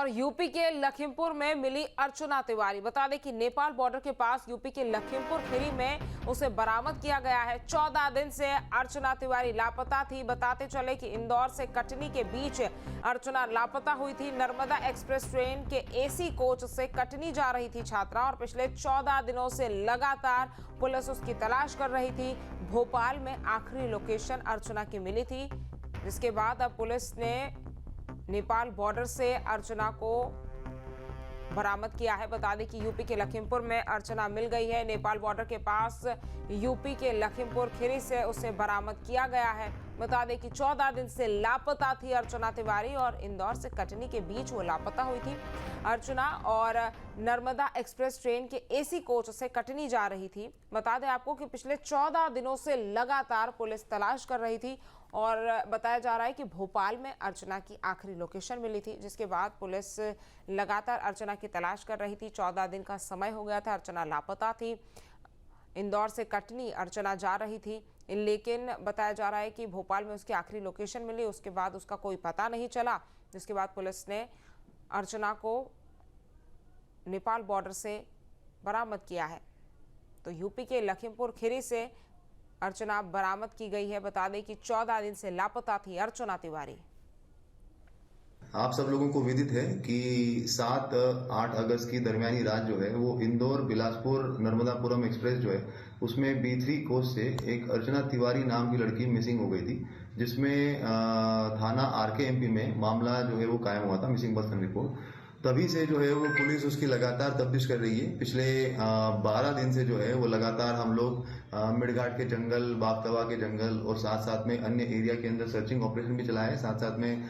और यूपी के लखीमपुर में मिली अर्चना तिवारी। बता दें कि नेपाल बॉर्डर के पास यूपी के लखीमपुर खीरी में उसे बरामद किया गया है। 14 दिन से अर्चना तिवारी लापता थी। बताते चले कि इंदौर से कटनी के बीच अर्चना लापता हुई थी। नर्मदा एक्सप्रेस ट्रेन के एसी कोच से कटनी जा रही थी छात्रा और पिछले 14 दिनों से लगातार पुलिस उसकी तलाश कर रही थी। भोपाल में आखिरी लोकेशन अर्चना की मिली थी, जिसके बाद अब पुलिस ने नेपाल बॉर्डर से अर्चना को बरामद किया है। बता दें कि यूपी के लखीमपुर में अर्चना मिल गई है। नेपाल बॉर्डर के पास यूपी के लखीमपुर खीरी से उसे बरामद किया गया है। बता दें कि 14 दिन से लापता थी अर्चना तिवारी और इंदौर से कटनी के बीच वो लापता हुई थी। अर्चना और नर्मदा एक्सप्रेस ट्रेन के एसी कोच से कटनी जा रही थी। बता दें आपको कि पिछले 14 दिनों से लगातार पुलिस तलाश कर रही थी और बताया जा रहा है कि भोपाल में अर्चना की आखिरी लोकेशन मिली थी, जिसके बाद पुलिस लगातार अर्चना की तलाश कर रही थी। 14 दिन का समय हो गया था, अर्चना लापता थी। इंदौर से कटनी अर्चना जा रही थी, लेकिन बताया जा रहा है कि भोपाल में उसकी आखिरी लोकेशन मिली, उसके बाद उसका कोई पता नहीं चला। जिसके बाद पुलिस ने अर्चना को नेपाल बॉर्डर से बरामद किया है। तो यूपी के लखीमपुर खीरी से अर्चना बरामद की गई है। बता दें कि 14 दिन से लापता थी अर्चना तिवारी। आप सब लोगों को विदित है कि 7-8 अगस्त की दरमियानी रात जो है वो इंदौर बिलासपुर नर्मदापुरम एक्सप्रेस जो है उसमें B3 कोच से एक अर्चना तिवारी नाम की लड़की मिसिंग हो गई थी, जिसमें थाना RKMP में मामला जो है वो कायम हुआ था, मिसिंग पर्सन रिपोर्ट। तभी से जो है वो पुलिस उसकी लगातार तफ्तीश कर रही है। पिछले 12 दिन से जो है वो लगातार हम लोग मिडघाट के जंगल, बागतवा के जंगल और साथ साथ में अन्य एरिया के अंदर सर्चिंग ऑपरेशन भी चलाया है। साथ साथ में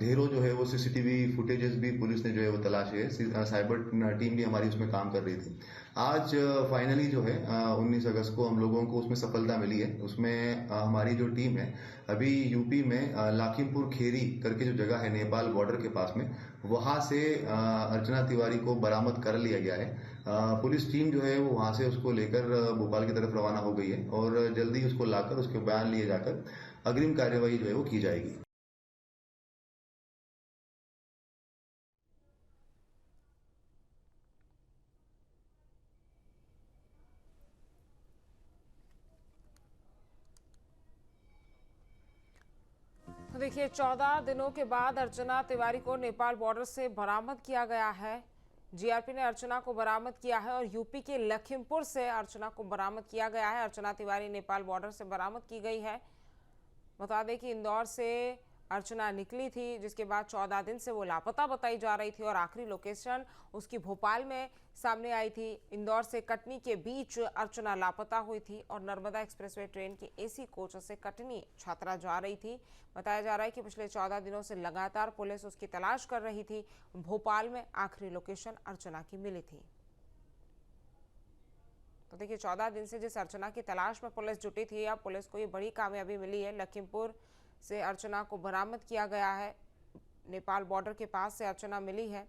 ढेरों जो है वो CCTV फुटेजेस भी पुलिस ने जो है वो तलाशी है। साइबर टीम भी हमारी उसमें काम कर रही थी। आज फाइनली जो है 19 अगस्त को हम लोगों को उसमें सफलता मिली है। उसमें हमारी जो टीम है अभी यूपी में लखीमपुर खीरी करके जो जगह है नेपाल बॉर्डर के पास में, वहां से अर्चना तिवारी को बरामद कर लिया गया है। पुलिस टीम जो है वो वहां से उसको लेकर भोपाल की तरफ रवाना हो गई है और जल्दी उसको लाकर उसके बयान लिए जाकर अग्रिम कार्यवाही जो है वो की जाएगी। तो देखिए, 14 दिनों के बाद अर्चना तिवारी को नेपाल बॉर्डर से बरामद किया गया है। जीआरपी ने अर्चना को बरामद किया है और यूपी के लखीमपुर से अर्चना को बरामद किया गया है। अर्चना तिवारी नेपाल बॉर्डर से बरामद की गई है। बता दें कि इंदौर से अर्चना निकली थी, जिसके बाद 14 दिन से वो लापता बताई जा रही थी और आखिरी लोकेशन उसकी भोपाल में सामने आई थी। इंदौर से कटनी के बीच अर्चना लापता हुई थी और नर्मदा एक्सप्रेसवे ट्रेन के एसी कोच से कटनी छात्रा जा रही थी। बताया जा रहा है कि पिछले 14 दिनों से लगातार पुलिस उसकी तलाश कर रही थी। भोपाल में आखिरी लोकेशन अर्चना की मिली थी। तो देखिए, 14 दिन से जिस अर्चना की तलाश में पुलिस जुटी थी, अब पुलिस को ये बड़ी कामयाबी मिली है। लखीमपुर से अर्चना को बरामद किया गया है। नेपाल बॉर्डर के पास से अर्चना मिली है।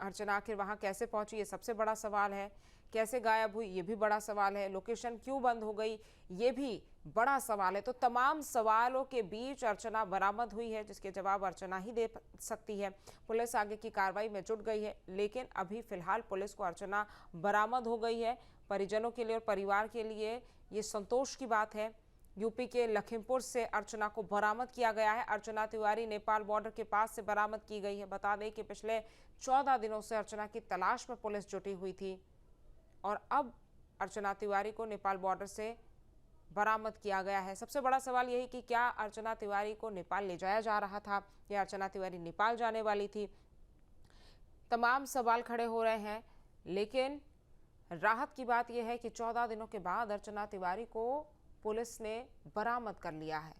अर्चना आखिर वहां कैसे पहुंची, ये सबसे बड़ा सवाल है। कैसे गायब हुई, ये भी बड़ा सवाल है। लोकेशन क्यों बंद हो गई, ये भी बड़ा सवाल है। तो तमाम सवालों के बीच अर्चना बरामद हुई है, जिसके जवाब अर्चना ही दे सकती है। पुलिस आगे की कार्रवाई में जुट गई है, लेकिन अभी फिलहाल पुलिस को अर्चना बरामद हो गई है। परिजनों के लिए और परिवार के लिए ये संतोष की बात है। यूपी के लखीमपुर से अर्चना को बरामद किया गया है। अर्चना तिवारी नेपाल बॉर्डर के पास से बरामद की गई है। बता दें कि पिछले 14 दिनों से अर्चना की तलाश में पुलिस जुटी हुई थी और अब अर्चना तिवारी को नेपाल बॉर्डर से बरामद किया गया है। सबसे बड़ा सवाल यही कि क्या अर्चना तिवारी को नेपाल ले जाया जा रहा था या अर्चना तिवारी नेपाल जाने वाली थी। तमाम सवाल खड़े हो रहे हैं, लेकिन राहत की बात यह है कि 14 दिनों के बाद अर्चना तिवारी को पुलिस ने बरामद कर लिया है।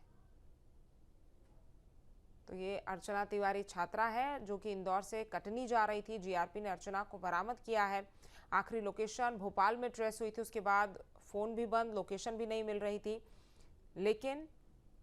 तो ये अर्चना तिवारी छात्रा है जो कि इंदौर से कटनी जा रही थी। जीआरपी ने अर्चना को बरामद किया है। आखिरी लोकेशन भोपाल में ट्रेस हुई थी, उसके बाद फोन भी बंद, लोकेशन भी नहीं मिल रही थी। लेकिन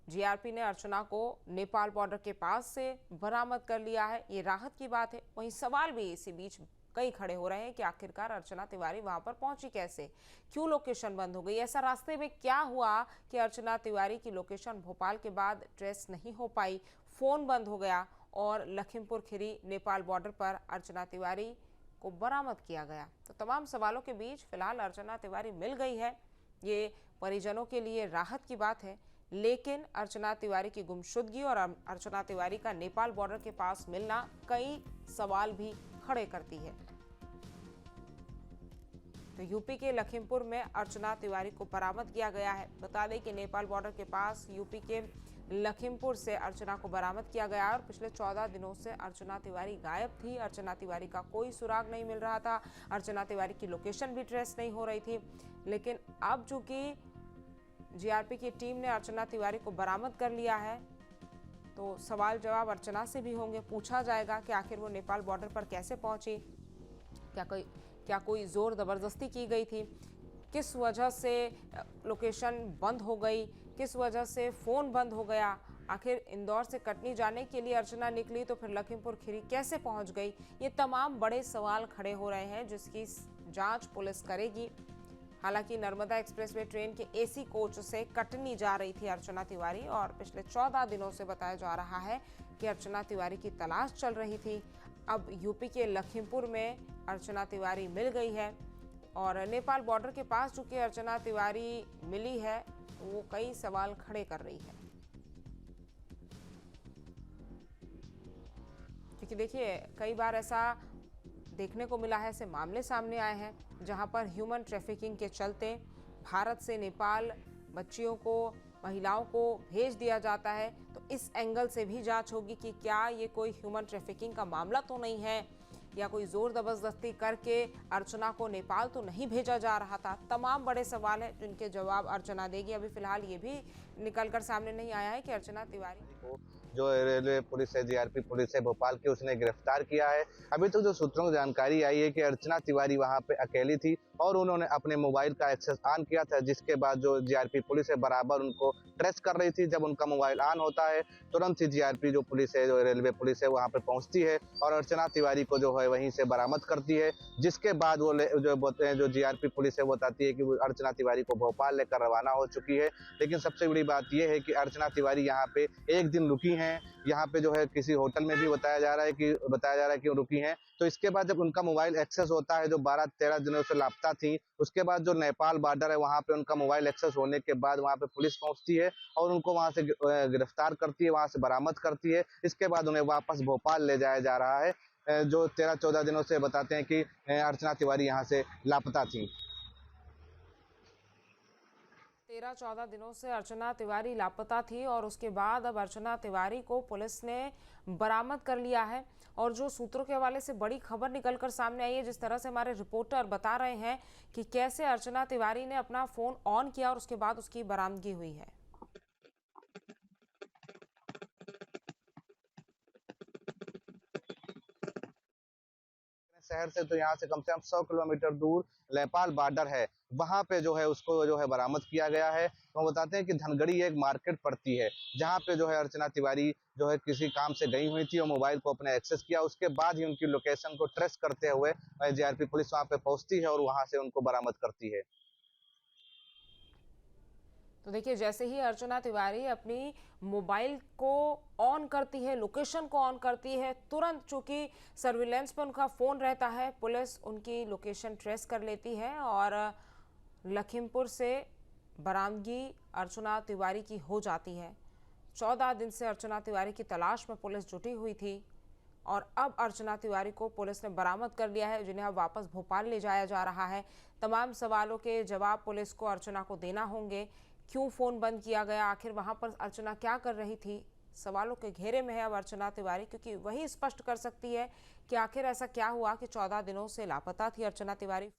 जीआरपी ने अर्चना को नेपाल बॉर्डर के पास से बरामद कर लिया है। ये राहत की बात है। वहीं सवाल भी इसी बीच कई खड़े हो रहे हैं कि आखिरकार अर्चना तिवारी वहां पर पहुंची कैसे, क्यों लोकेशन बंद हो गई, ऐसा रास्ते में क्या हुआ कि अर्चना तिवारी की लोकेशन भोपाल के बाद ट्रेस नहीं हो पाई, फोन बंद हो गया और लखीमपुर खीरी नेपाल बॉर्डर पर अर्चना तिवारी को बरामद किया गया। तो तमाम सवालों के बीच फिलहाल अर्चना तिवारी मिल गई है। ये परिजनों के लिए राहत की बात है, लेकिन अर्चना तिवारी की गुमशुदगी और अर्चना तिवारी का नेपाल बॉर्डर के पास मिलना कई सवाल भी खड़े करती है। तो यूपी के लखीमपुर में अर्चना तिवारी को बरामद किया गया है। बता दें कि नेपाल बॉर्डर के पास यूपी के लखीमपुर से अर्चना को बरामद किया गया और पिछले 14 दिनों से अर्चना तिवारी गायब थी। अर्चना तिवारी का कोई सुराग नहीं मिल रहा था। अर्चना तिवारी की लोकेशन भी ट्रेस नहीं हो रही थी। लेकिन अब चूंकि जीआरपी की टीम ने अर्चना तिवारी को बरामद कर लिया है, तो सवाल जवाब अर्चना से भी होंगे। पूछा जाएगा कि आखिर वो नेपाल बॉर्डर पर कैसे पहुंची, क्या कोई जोर जबरदस्ती की गई थी, किस वजह से लोकेशन बंद हो गई, किस वजह से फ़ोन बंद हो गया, आखिर इंदौर से कटनी जाने के लिए अर्चना निकली तो फिर लखीमपुर खीरी कैसे पहुंच गई। ये तमाम बड़े सवाल खड़े हो रहे हैं, जिसकी जांच पुलिस करेगी। हालांकि नर्मदा एक्सप्रेसवे ट्रेन के एसी कोच से कटनी जा रही थी अर्चना तिवारी और पिछले 14 दिनों से बताया जा रहा है कि अर्चना तिवारी की तलाश चल रही थी। अब यूपी के लखीमपुर में अर्चना तिवारी मिल गई है और नेपाल बॉर्डर के पास चूंकि अर्चना तिवारी मिली है, वो कई सवाल खड़े कर रही है। क्योंकि देखिए, कई बार ऐसा देखने को मिला है, ऐसे मामले सामने आए हैं जहां पर ह्यूमन ट्रैफिकिंग के चलते भारत से नेपाल बच्चियों को, महिलाओं को भेज दिया जाता है। तो इस एंगल से भी जांच होगी कि क्या ये कोई ह्यूमन ट्रैफिकिंग का मामला तो नहीं है, या कोई जोर जबरदस्ती करके अर्चना को नेपाल तो नहीं भेजा जा रहा था। तमाम बड़े सवाल हैं जिनके जवाब अर्चना देगी। अभी फिलहाल ये भी निकलकर सामने नहीं आया है कि अर्चना तिवारी जो रेलवे पुलिस है, जीआरपी पुलिस है भोपाल की, उसने गिरफ्तार किया है। अभी तक जो सूत्रों को जानकारी आई है कि अर्चना तिवारी वहां पे अकेली थी और उन्होंने अपने मोबाइल का एक्सेस ऑन किया था, जिसके बाद जो जीआरपी पुलिस है बराबर उनको ट्रेस कर रही थी। जब उनका मोबाइल ऑन होता है, तुरंत ही जीआरपी जो पुलिस है, जो रेलवे पुलिस है, वहां पे पहुंचती है और अर्चना तिवारी को जो है वहीं से बरामद करती है। जिसके बाद वो जो जीआरपी पुलिस है वो बताती है कि अर्चना तिवारी को भोपाल लेकर रवाना हो चुकी है। लेकिन सबसे बड़ी बात यह है कि अर्चना तिवारी यहाँ पे एक दिन रुकी हैं। यहाँ पे जो है किसी होटल में भी बताया जा रहा है कि वो रुकी हैं। तो इसके बाद जब उनका मोबाइल एक्सेस होता है, जो 12-13 दिनों से लापता थी, उसके बाद जो नेपाल बॉर्डर है वहाँ पे उनका मोबाइल एक्सेस होने के बाद वहाँ पे पुलिस पहुँचती है और उनको वहाँ से गिरफ्तार करती है, वहाँ से बरामद करती है। इसके बाद उन्हें वापस भोपाल ले जाया जा रहा है। जो 13-14 दिनों से बताते हैं कि अर्चना तिवारी यहाँ से लापता थी। 13-14 दिनों से अर्चना तिवारी लापता थी और उसके बाद अब अर्चना तिवारी को पुलिस ने बरामद कर लिया है। और जो सूत्रों के हवाले से बड़ी खबर निकलकर सामने आई है, जिस तरह से हमारे रिपोर्टर बता रहे हैं कि कैसे अर्चना तिवारी ने अपना फोन ऑन किया और उसके बाद उसकी बरामदगी हुई है। शहर से तो यहाँ से कम 100 किलोमीटर दूर नेपाल बॉर्डर है, वहाँ पे जो है उसको जो है बरामद किया गया है। तो बताते हैं कि धनगढ़ी एक मार्केट पड़ती है, जहाँ पे जो है अर्चना तिवारी जो है किसी काम से गई हुई थी और मोबाइल को अपने एक्सेस किया। उसके बाद ही उनकी लोकेशन को ट्रेस करते हुए जीआरपी पुलिस वहाँ पे पहुँचती है और वहाँ से उनको बरामद करती है। तो देखिए, जैसे ही अर्चना तिवारी अपनी मोबाइल को ऑन करती है, लोकेशन को ऑन करती है, तुरंत चूंकि सर्विलेंस पर उनका फ़ोन रहता है, पुलिस उनकी लोकेशन ट्रेस कर लेती है और लखीमपुर से बरामदगी अर्चना तिवारी की हो जाती है। 14 दिन से अर्चना तिवारी की तलाश में पुलिस जुटी हुई थी और अब अर्चना तिवारी को पुलिस ने बरामद कर लिया है, जिन्हें अब वापस भोपाल ले जाया जा रहा है। तमाम सवालों के जवाब पुलिस को अर्चना को देना होंगे। क्यों फ़ोन बंद किया गया, आखिर वहां पर अर्चना क्या कर रही थी, सवालों के घेरे में है अब अर्चना तिवारी, क्योंकि वही स्पष्ट कर सकती है कि आखिर ऐसा क्या हुआ कि 14 दिनों से लापता थी अर्चना तिवारी।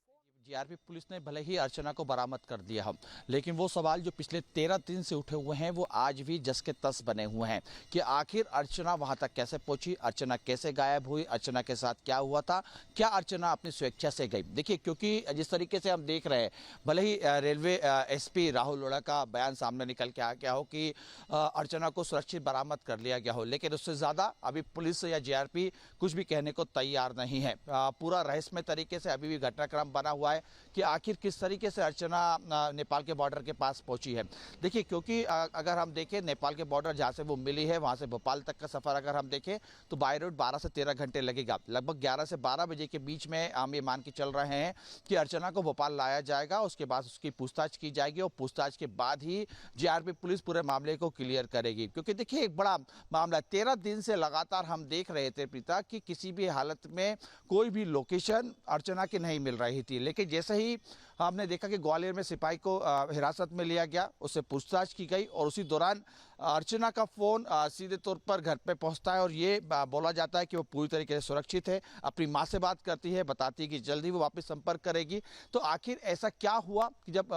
जीआरपी पुलिस ने भले ही अर्चना को बरामद कर दिया हम, लेकिन वो सवाल जो पिछले 13 दिन से उठे हुए हैं वो आज भी जस के तस बने हुए हैं कि आखिर अर्चना वहां तक कैसे पहुंची, अर्चना कैसे गायब हुई, अर्चना के साथ क्या हुआ था, क्या अर्चना अपनी स्वेच्छा से गई। देखिए, क्योंकि जिस तरीके से हम देख रहे हैं, भले ही रेलवे एसपी राहुल लोढ़ा का बयान सामने निकल के आ गया हो कि अर्चना को सुरक्षित बरामद कर लिया गया हो, लेकिन उससे ज़्यादा अभी पुलिस या जीआरपी कुछ भी कहने को तैयार नहीं है। पूरा रहस्यमय तरीके से अभी भी घटनाक्रम बना हुआ है। है कि आखिर किस तरीके से अर्चना नेपाल के बॉर्डर के पास पहुंची है। देखिए, क्योंकि अगर हम देखें नेपाल के बॉर्डर जहां से वो मिली है वहां से भोपाल तक का सफर अगर हम देखें तो बाय रोड 12 से 13 घंटे लगेगा। लगभग 11 से 12 बजे के बीच में हम ये मान के चल रहे हैं कि अर्चना को भोपाल लाया जाएगा, उसके बाद उसकी पूछताछ की जाएगी और पूछताछ के बाद ही जीआरपी पुलिस पूरे मामले को क्लियर करेगी। क्योंकि देखिए, एक बड़ा मामला 13 दिन से लगातार हम देख रहे थे प्रीता कि किसी भी हालत में कोई भी लोकेशन अर्चना की नहीं मिल रही थी, लेकिन जैसे ही हमने देखा कि ग्वालियर में सिपाही को हिरासत में लिया गया, उससे पूछताछ की गई और उसी दौरान अर्चना का फोन सीधे तौर पर घर पे पहुंचता है और ये बोला जाता है कि वो पूरी तरीके से सुरक्षित है। अपनी मां से बात करती है, बताती है कि जल्दी वो वापस संपर्क करेगी। तो आखिर ऐसा क्या हुआ कि जब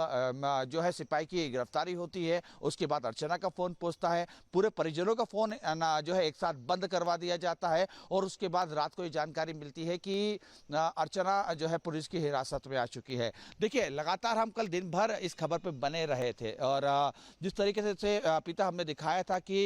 जो है सिपाही की गिरफ्तारी होती है, उसके बाद अर्चना का फोन पहुंचता है, पूरे परिजनों का फोन जो है एक साथ बंद करवा दिया जाता है और उसके बाद रात को ये जानकारी मिलती है कि अर्चना जो है पुलिस की हिरासत में आ चुकी है। देखिए, लगातार हम कल दिन भर इस खबर पे बने रहे थे और जिस तरीके से पिता हमने दिखाया था कि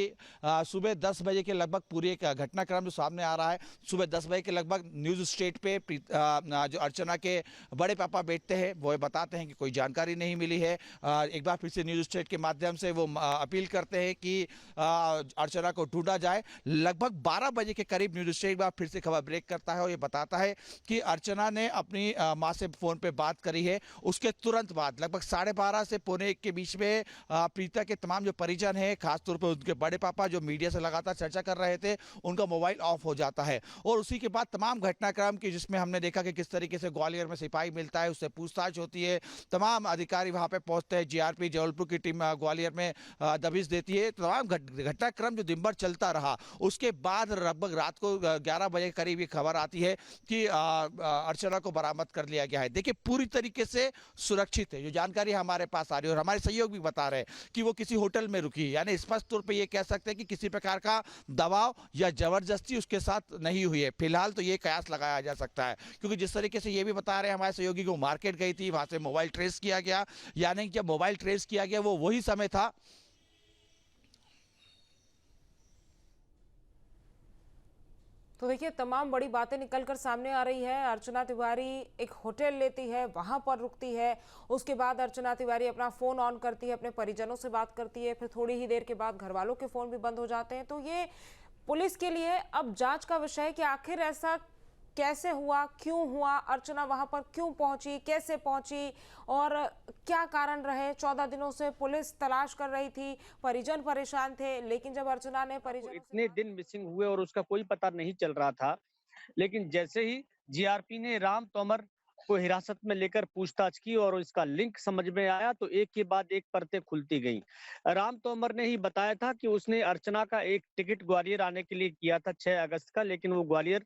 सुबह 10 बजे के लगभग पूरी एक घटनाक्रम जो सामने आ रहा है। सुबह 10 बजे के लगभग न्यूज स्टेट पे जो अर्चना के बड़े पापा बैठते हैं वो बताते हैं कि कोई जानकारी नहीं मिली है। एक बार फिर से न्यूज स्टेट के माध्यम से वो अपील करते हैं कि अर्चना को ढूंढा जाए। लगभग 12 बजे के करीब न्यूज स्टेट एक बार फिर से खबर ब्रेक करता है और ये बताता है कि अर्चना ने अपनी माँ से फोन पे बात करी है। उसके तुरंत बाद लगभग 12:30 से 1:45 के बीच में प्रीता के तमाम जो परिजन हैं, खासतौर पर उनके बड़े पापा जो मीडिया से लगातार चर्चा कर रहे थे, उनका मोबाइल ऑफ हो जाता है और उसी के बाद तमाम घटनाक्रम की जिसमें हमने देखा कि किस तरीके से ग्वालियर में सिपाही मिलता है, उससे पूछताछ होती है, तमाम अधिकारी वहां पे पहुंचते हैं, जीआरपी जबलपुर की टीम ग्वालियर में दबिश देती है। तमाम घटनाक्रम जो दिन भर चलता रहा, उसके बाद लगभग रात को 11 बजे के करीब ये खबर आती है कि अर्चना को बरामद कर लिया गया है। देखिए, पूरी तरीके से सुरक्षित है, जो जानकारी हमारे पास आ रही है और हमारे सहयोग भी बता रहे हैं कि वो किसी होटल में रुकी, यानी स्पष्ट तौर पे ये कह सकते हैं कि किसी प्रकार का दबाव या जबरदस्ती उसके साथ नहीं हुई है। फिलहाल तो ये कयास लगाया जा सकता है, क्योंकि जिस तरीके से ये भी बता रहे हैं हमारे सहयोगी को मार्केट गई थी, वहां से मोबाइल ट्रेस किया गया, यानी जब मोबाइल ट्रेस किया गया वो वही समय था तो देखिए, तमाम बड़ी बातें निकलकर सामने आ रही है। अर्चना तिवारी एक होटल लेती है, वहां पर रुकती है, उसके बाद अर्चना तिवारी अपना फोन ऑन करती है, अपने परिजनों से बात करती है, फिर थोड़ी ही देर के बाद घर वालों के फोन भी बंद हो जाते हैं। तो ये पुलिस के लिए अब जांच का विषय है कि आखिर ऐसा कैसे हुआ, क्यों हुआ, अर्चना वहां पर क्यों पहुंची, कैसे पहुंची और क्या कारण रहे। 14 दिनों से पुलिस तलाश कर रही थी, परिजन परेशान थे, लेकिन जब अर्चना ने परिजन इतने दिन मिसिंग हुए और उसका कोई पता नहीं चल रहा था, लेकिन जैसे ही जीआरपी ने राम तोमर को हिरासत में लेकर पूछताछ की और इसका लिंक समझ में आया तो एक के बाद एक परतें खुलती गईं। राम तोमर ने ही बताया था कि उसने अर्चना का एक टिकट ग्वालियर आने के लिए किया था 6 अगस्त का, लेकिन वो ग्वालियर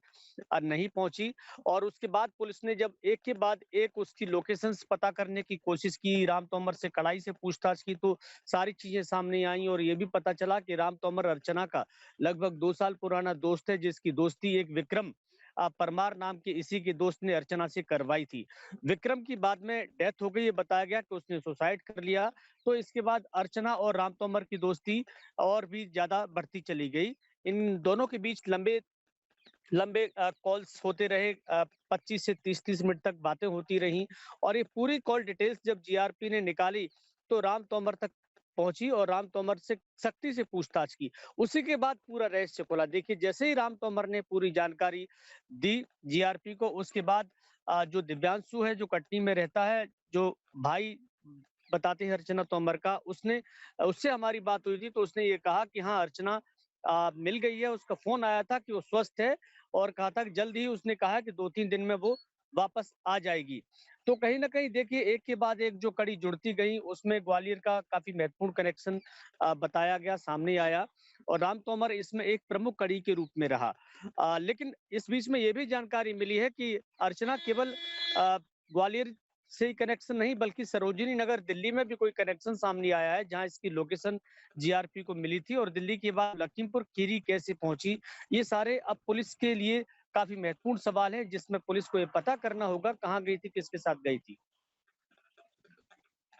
नहीं पहुंची और उसके बाद पुलिस ने जब एक के बाद एक उसकी लोकेशंस पता करने की कोशिश की, राम तोमर से कड़ाई से पूछताछ की, तो सारी चीजें सामने आई और ये भी पता चला कि राम तोमर अर्चना का लगभग 2 साल पुराना दोस्त है, जिसकी दोस्ती एक विक्रम परमार नाम के इसी के दोस्त ने अर्चना से करवाई थी। विक्रम की बाद में डेथ हो गई, ये बताया गया कि उसने सुसाइड कर लिया। तो इसके बाद अर्चना और राम तोमर की दोस्ती और भी ज्यादा बढ़ती चली गई। इन दोनों के बीच लंबे कॉल्स होते रहे, 25 से 30 मिनट तक बातें होती रहीं और ये पूरी कॉल डिटेल्स जब जीआरपी ने निकाली तो राम तोमर तक पहुंची और राम तोमर से सख्ती से पूछताछ की। उसी के बाद पूरा रहस्य खुला। देखिए, जैसे ही राम तोमर ने पूरी जानकारी दी जीआरपी को, उसके बाद जो दिव्यांशु है, जो कटनी में रहता है, जो भाई बताते हैं अर्चना तोमर का, उससे हमारी बात हुई थी तो उसने ये कहा कि हाँ, अर्चना मिल गई है, उसका फोन आया था कि वो स्वस्थ है और कहा था कि जल्द ही उसने कहा कि 2-3 दिन में वो वापस आ जाएगी। तो कहीं ना कहीं देखिए, एक के बाद एक जो कड़ी जुड़ती गई, उसमें ग्वालियर का काफी महत्वपूर्ण कनेक्शन बताया गया, सामने आया और राम तोमर इसमें एक प्रमुख कड़ी के रूप में रहा। लेकिन इस बीच में ये भी जानकारी मिली है कि अर्चना केवल ग्वालियर से ही कनेक्शन नहीं, बल्कि सरोजिनी नगर दिल्ली में भी कोई कनेक्शन सामने आया है, जहां इसकी लोकेशन जीआरपी को मिली थी और दिल्ली के बाद लखीमपुर खीरी कैसे पहुंची, ये सारे अब पुलिस के लिए काफी महत्वपूर्ण सवाल है, जिसमें पुलिस को ये पता करना होगा कहां गई थी, किसके साथ गई थी।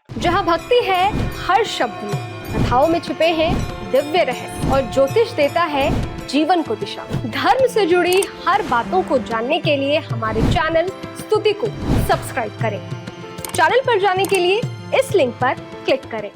जहां भक्ति है हर शब्द में, कथाओं में छुपे हैं दिव्य रहस्य और ज्योतिष देता है जीवन को दिशा। धर्म से जुड़ी हर बातों को जानने के लिए हमारे चैनल प्रस्तुति को सब्सक्राइब करें। चैनल पर जाने के लिए इस लिंक पर क्लिक करें।